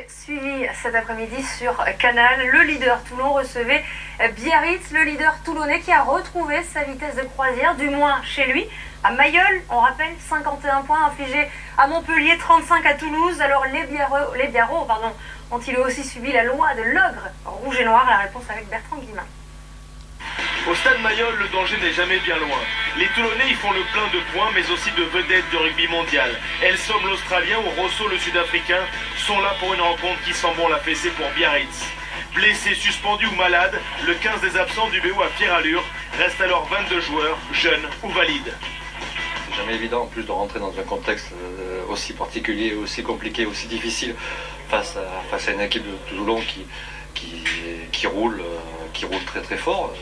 suivi cet après-midi sur Canal. Le leader Toulon recevait Biarritz, le leader toulonnais qui a retrouvé sa vitesse de croisière, du moins chez lui. À Mayol, on rappelle 51 points infligés à Montpellier, 35 à Toulouse. Alors les Biarros ont-ils aussi subi la loi de l'ogre rouge et noir? La réponse avec Bertrand Guillemin. Au stade Mayol, le danger n'est jamais bien loin. Les Toulonnais y font le plein de points, mais aussi de vedettes du rugby mondial. Elsom, l'Australien, ou Rosso, le Sud-Africain, sont là pour une rencontre qui sent bon la fessée pour Biarritz. Blessé, suspendu ou malade, le 15 des absents du BO à fière allure reste alors 22 joueurs, jeunes ou valides. C'est jamais évident en plus de rentrer dans un contexte aussi particulier, aussi compliqué, aussi difficile face à une équipe de Toulon qui roule très très fort.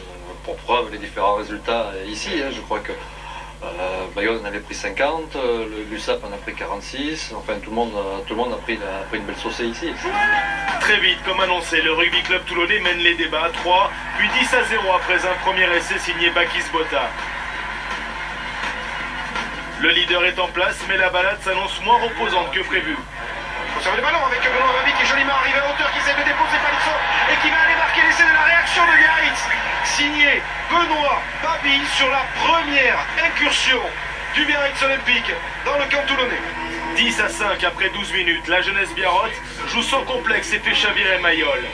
Pour preuve les différents résultats ici, je crois que Bayonne en avait pris 50, l'USAP en a pris 46, enfin tout le monde a pris une belle saucée ici. Très vite, comme annoncé, le rugby club toulonnais mène les débats 3, puis 10-0 après un premier essai signé Bakis Bota. Le leader est en place, mais la balade s'annonce moins reposante que prévu. Conserve le ballon avec Benoît Babi qui est joliment arrivé à hauteur, qui essaie de déposer Palisson et qui va aller marquer l'essai de la réaction de Biarritz. Signé Benoît Babi sur la première incursion du Biarritz Olympique dans le camp toulonnais. 10-5 après 12 minutes, la jeunesse biarrotte joue sans complexe et fait chavirer Mayol.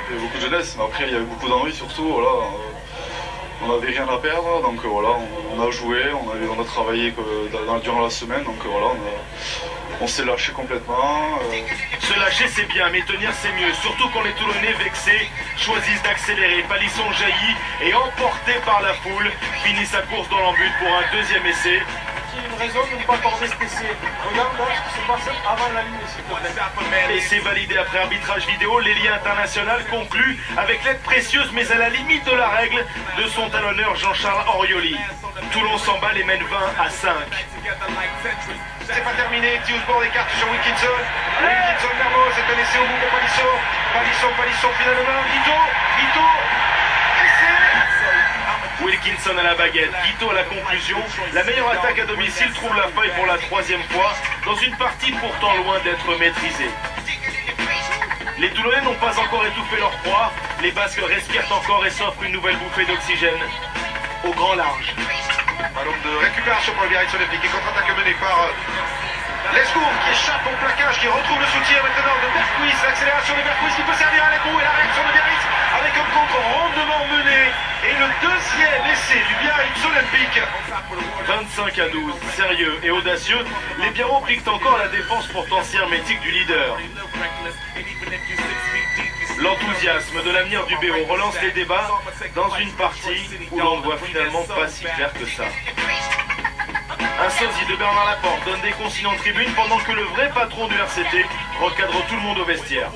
Il y a beaucoup de jeunesse, mais après il y a eu beaucoup d'envie surtout. Voilà. On n'avait rien à perdre, donc voilà, on a joué, on a travaillé durant la semaine, donc voilà, on s'est lâché complètement. Se lâcher c'est bien, mais tenir c'est mieux, surtout quand les Toulonnais vexés choisissent d'accélérer. Palisson jaillit et emporté par la foule, finit sa course dans l'embut pour un deuxième essai. Une raison de ne pas accorder cet essai. Regarde là ce qui se passe avant la ligne, s'il te plaît. Essai validé après arbitrage vidéo, l'Elia International conclut avec l'aide précieuse mais à la limite de la règle de son talonneur Jean-Charles Orioli. Toulon s'emballe et mène 20-5. C'est pas terminé, Tiusbourg écarte sur Wilkinson. Wilkinson Mermo, c'est un essai au bout pour Palisson. Palisson finalement, Guito, essai. Wilkinson à la baguette, Guito à la conclusion. La meilleure attaque à domicile trouve la faille pour la troisième fois, dans une partie pourtant loin d'être maîtrisée. Les Toulonnais n'ont pas encore étouffé leur proie, les Basques respirent encore et s'offrent une nouvelle bouffée d'oxygène au grand large. Ballon de récupération pour le Biarritz Olympique et contre-attaque menée par Lescourt qui échappe au plaquage, qui retrouve le soutien maintenant de Berkuis, l'accélération de Berkuis qui peut servir à l'écho et la réaction de Biarritz avec un contre rondement mené et le deuxième essai du Biarritz Olympique. 25-12, sérieux et audacieux, les Biarros piquent encore la défense pourtant si hermétique du leader. L'enthousiasme de l'avenir du BO relance les débats dans une partie où l'on ne voit finalement pas si clair que ça. Un sosie de Bernard Laporte donne des consignes en tribune pendant que le vrai patron du RCT recadre tout le monde au vestiaire.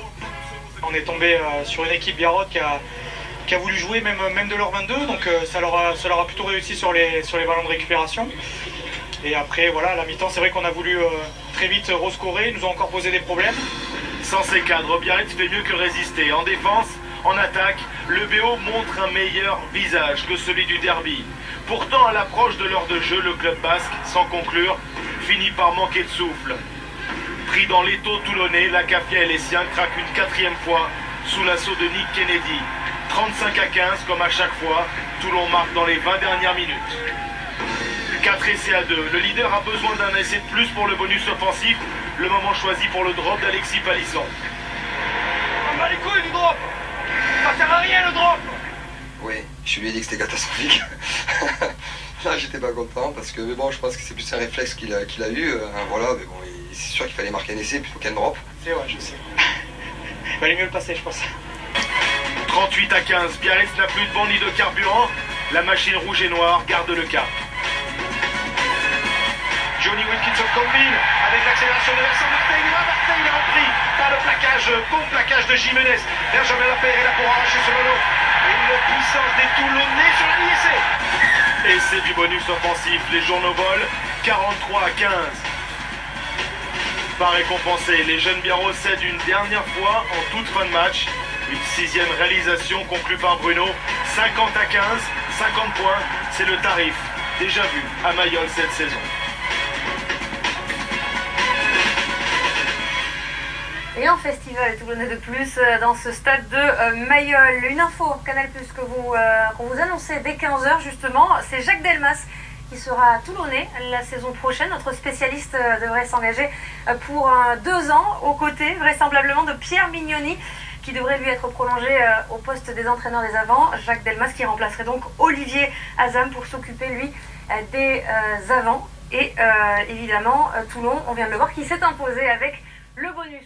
On est tombé sur une équipe biarrotte qui a voulu jouer même de leur 22, donc ça leur a plutôt réussi sur les ballons de récupération. Et après voilà, à la mi-temps c'est vrai qu'on a voulu très vite rescorer, ils nous ont encore posé des problèmes. Sans ces cadres, Biarritz fait mieux que résister. En défense, en attaque, le BO montre un meilleur visage que celui du derby. Pourtant, à l'approche de l'heure de jeu, le club basque, sans conclure, finit par manquer de souffle. Pris dans l'étau toulonnais, la Cafia et les siens craquent une quatrième fois sous l'assaut de Nick Kennedy. 35-15, comme à chaque fois, Toulon marque dans les 20 dernières minutes. 4 essais à 2. Le leader a besoin d'un essai de plus pour le bonus offensif. Le moment choisi pour le drop d'Alexis Palisson. On va les couilles du drop. Ça sert à rien le drop. Oui, je lui ai dit que c'était catastrophique. Là, j'étais pas content parce que, mais bon, je pense que c'est plus un réflexe qu'il a eu. Voilà, mais bon, c'est sûr qu'il fallait marquer un essai plutôt qu'un drop. C'est vrai, je sais. Il valait mieux le passer, je pense. 38-15, Biarritz n'a plus de vent ni de carburant. La machine rouge et noire garde le cap. Johnny Wilkinson combine avec l'accélération de Vincent Verstein. Verstein est repris par le plaquage, bon plaquage de Jiménez. Benjamin Lapeyre est là pour arracher ce ballon. Et une puissance des Toulonnais sur la ligne essai. Essai du bonus offensif, les journaux volent, 43-15. Pas récompensé, les jeunes Biarros cèdent une dernière fois en toute fin de match. Une sixième réalisation conclue par Bruno. 50-15, 50 points, c'est le tarif déjà vu à Mayol cette saison. Et un festival toulonnais de plus dans ce stade de Mayol. Une info Canal+, qu'on vous annonçait dès 15h justement, c'est Jacques Delmas qui sera toulonnais la saison prochaine. Notre spécialiste devrait s'engager pour 2 ans aux côtés vraisemblablement de Pierre Mignoni, qui devrait lui être prolongé au poste des entraîneurs des avants. Jacques Delmas qui remplacerait donc Olivier Azam pour s'occuper lui des avants. Et évidemment Toulon, on vient de le voir, qui s'est imposé avec le bonus.